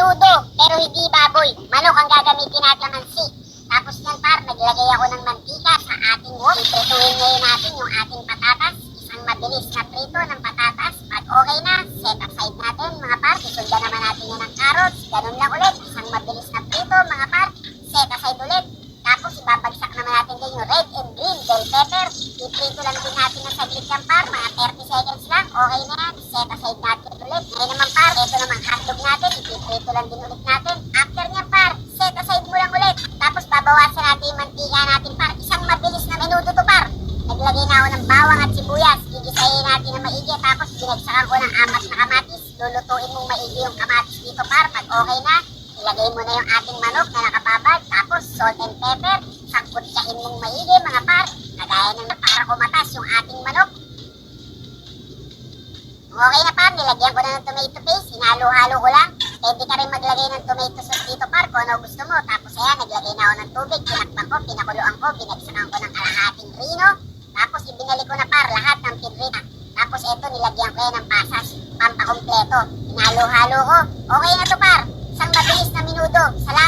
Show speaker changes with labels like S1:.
S1: Menudo, pero hindi baboy. Manok ang gagamitin natin mansi. Tapos yan par, naglagay ako ng mantika sa ating wok. Iprituhin ngayon natin yung ating patatas. Isang mabilis na prito ng patatas. Pag okay na, set aside natin mga par. Isundan naman natin yan ng carrots. Ganun lang ulit. Isang mabilis na prito mga par. Set aside ulit. Tapos ibabagsak naman natin din yung red and green bell pepper. Iprito lang din natin ng saglit yan par. Mga 30 seconds lang. Okay na yan. Set aside natin ulit. Ngayon naman par, ito naman hotdog natin. Ipiprito lang din ulit natin. After nyan par, set aside mo lang ulit. Tapos babawasan natin yung mantika natin par. Isang mabilis na menudo to par. Naglagay na ako ng bawang at sibuyas. Gigisayin natin ng maigi. Tapos binagsakan ko ng 4 na kamatis. Lulutuin mong maigi yung kamatis dito par. Pag okay na, ilagay mo na yung ating manok na nakababad. Tapos salt and pepper. Sangkutsahin mong maigi mga par. Kagaya ng para kumatas yung ating manok. Okay na par, nilagyan ko na ng tomato paste. Hinalo-halo ko lang. Pwede ka rin maglagay ng tomato sauce dito par kung ano gusto mo. Tapos ayan, naglagay na ako ng tubig. Pinakpan ko, pinakuluan ko. Binagsakan ko ng kalahating rino. Tapos ibinalik ko na par lahat ng pinrita. Tapos eto, nilagyan ko yan ng pasas. Pampakompleto. Hinalo-halo ko. Okay na to par. Isang mabilis na minuto. Salamat.